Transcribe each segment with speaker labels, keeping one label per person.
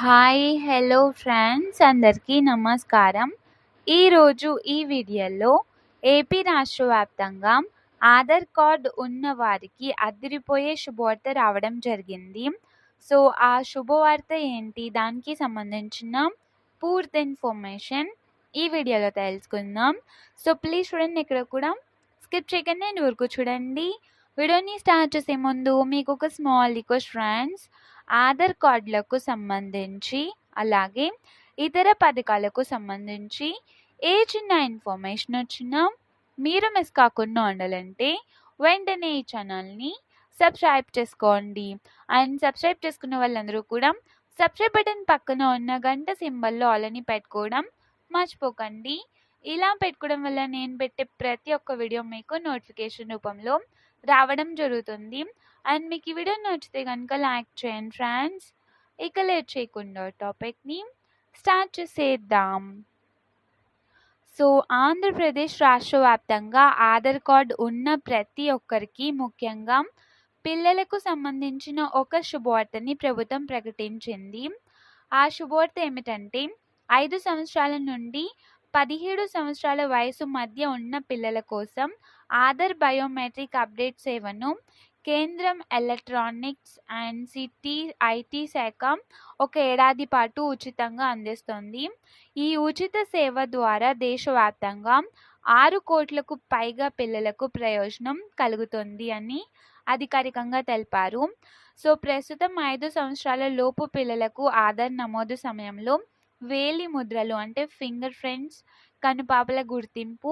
Speaker 1: Hi hello friends అందరికీ నమస్కారం. ఈరోజు ఈ వీడియోలో ఏపీ రాష్ట్ర వ్యాప్తంగా ఆధార్ కార్డ్ ఉన్న వారికి అదిరిపోయే శుభవార్త రావడం జరిగింది. సో ఆ శుభవార్త ఏంటి, దానికి సంబంధించిన పూర్తి ఇన్ఫర్మేషన్ ఈ వీడియోలో తెలుసుకుందాం. సో ప్లీజ్ చూడండి, ఇక్కడ కూడా స్కిప్ చేయకండి అండ్ ఊరుకు చూడండి. వీడియోని స్టార్ట్ చేసే ముందు మీకు ఒక స్మాల్ రిక్వెస్ట్ ఫ్రెండ్స్, ఆధార్ కార్డులకు సంబంధించి అలాగే ఇతర పథకాలకు సంబంధించి ఏ చిన్న ఇన్ఫర్మేషన్ వచ్చినా మీరు మిస్ కాకుండా ఉండాలంటే వెంటనే ఈ ఛానల్ని సబ్స్క్రైబ్ చేసుకోండి. అండ్ సబ్స్క్రైబ్ చేసుకున్న వాళ్ళందరూ కూడా సబ్స్క్రైబ్ బటన్ పక్కన ఉన్న గంట సింబల్లో ఆల్ అని పెట్టుకోవడం మర్చిపోకండి. ఇలా పెట్టుకోవడం వల్ల నేను పెట్టే ప్రతి ఒక్క వీడియో మీకు నోటిఫికేషన్ రూపంలో రావడం జరుగుతుంది. అండ్ మీకు ఈ వీడియో నచ్చితే కనుక లైక్ చేయండి ఫ్రెండ్స్. ఇక లేట్ చేయకుండా టాపిక్ని స్టార్ట్ చేసేద్దాం. సో ఆంధ్రప్రదేశ్ రాష్ట్ర వ్యాప్తంగా ఆధార్ కార్డ్ ఉన్న ప్రతి ఒక్కరికి, ముఖ్యంగా పిల్లలకు సంబంధించిన ఒక శుభవార్తని ప్రభుత్వం ప్రకటించింది. ఆ శుభవార్త ఏమిటంటే 5 సంవత్సరాల నుండి 17 సంవత్సరాల వయసు మధ్య ఉన్న పిల్లల కోసం ఆధార్ బయోమెట్రిక్ అప్డేట్ సేవను కేంద్రం ఎలక్ట్రానిక్స్ అండ్ ఐటీ శాఖ ఒక ఏడాది పాటు ఉచితంగా అందిస్తుంది. ఈ ఉచిత సేవ ద్వారా దేశవ్యాప్తంగా 6 కోట్లకు పైగా పిల్లలకు ప్రయోజనం కలుగుతుంది అని అధికారికంగా తెలిపారు. సో ప్రస్తుతం 5 సంవత్సరాల లోపు పిల్లలకు ఆధార్ నమోదు సమయంలో వేలి ముద్రలు అంటే ఫింగర్ ప్రింట్స్, కనుపాపల గుర్తింపు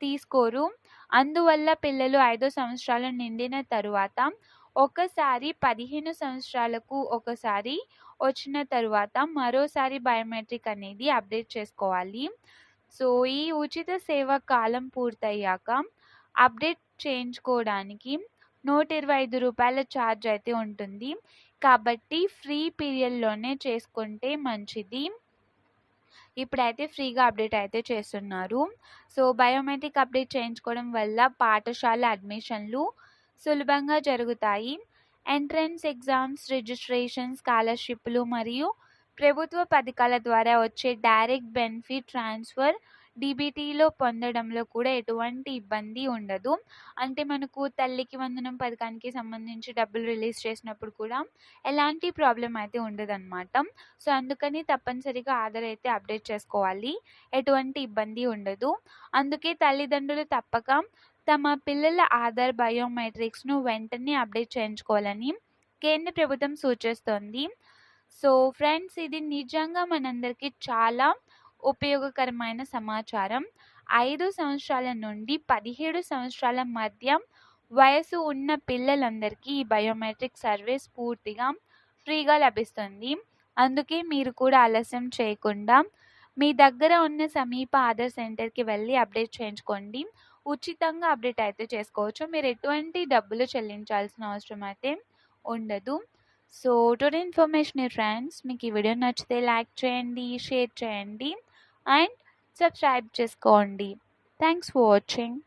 Speaker 1: తీసుకోరు. అందువల్ల పిల్లలు 5 సంవత్సరాలు నిండిన తరువాత ఒకసారి 15 సంవత్సరాలకు ఒకసారి వచ్చిన తరువాత మరోసారి బయోమెట్రిక్ అనేది అప్డేట్ చేసుకోవాలి. సో ఈ ఉచిత సేవ కాలం పూర్తయ్యాక అప్డేట్ చేయించుకోవడానికి ₹125 ఛార్జ్ అయితే ఉంటుంది. కాబట్టి ఫ్రీ పీరియడ్లోనే చేసుకుంటే మంచిది. ఇప్పుడైతే ఫ్రీగా అప్డేట్ అయితే చేస్తున్నారు. సో బయోమెట్రిక్ అప్డేట్ చేయించుకోవడం వల్ల పాఠశాల అడ్మిషన్లు సులభంగా జరుగుతాయి. ఎంట్రన్స్ ఎగ్జామ్స్, రిజిస్ట్రేషన్, స్కాలర్షిప్లు మరియు ప్రభుత్వ పథకాల ద్వారా వచ్చే డైరెక్ట్ బెనిఫిట్ ట్రాన్స్ఫర్ డీబీటీలో పొందడంలో కూడా ఎటువంటి ఇబ్బంది ఉండదు. అంటే మనకు తల్లికి వందనం పథకానికి సంబంధించి డబ్బులు రిలీజ్ చేసినప్పుడు కూడా ఎలాంటి ప్రాబ్లం అయితే ఉండదన్నమాట. సో అందుకని తప్పనిసరిగా ఆధార్ అయితే అప్డేట్ చేసుకోవాలి, ఎటువంటి ఇబ్బంది ఉండదు. అందుకే తల్లిదండ్రులు తప్పక తమ పిల్లల ఆధార్ బయోమెట్రిక్స్ను వెంటనే అప్డేట్ చేయించుకోవాలని కేంద్ర ప్రభుత్వం సూచిస్తోంది. సో ఫ్రెండ్స్, ఇది నిజంగా మనందరికీ చాలా ఉపయోగకరమైన సమాచారం. 5 సంవత్సరాల నుండి 17 సంవత్సరాల మధ్య వయసు ఉన్న పిల్లలందరికీ ఈ బయోమెట్రిక్ సర్వీస్ పూర్తిగా ఫ్రీగా లభిస్తుంది. అందుకే మీరు కూడా ఆలస్యం చేయకుండా మీ దగ్గర ఉన్న సమీప ఆధార్ సెంటర్కి వెళ్ళి అప్డేట్ చేయించుకోండి. ఉచితంగా అప్డేట్ అయితే చేసుకోవచ్చు. మీరు ఎటువంటి డబ్బులు చెల్లించాల్సిన అవసరం అయితే ఉండదు. సో టుడే ఇన్ఫర్మేషన్ ఫ్రెండ్స్, మీకు ఈ వీడియో నచ్చితే లైక్ చేయండి, షేర్ చేయండి అండ్ సబ్స్క్రైబ్ చేసుకోండి. Thanks for watching.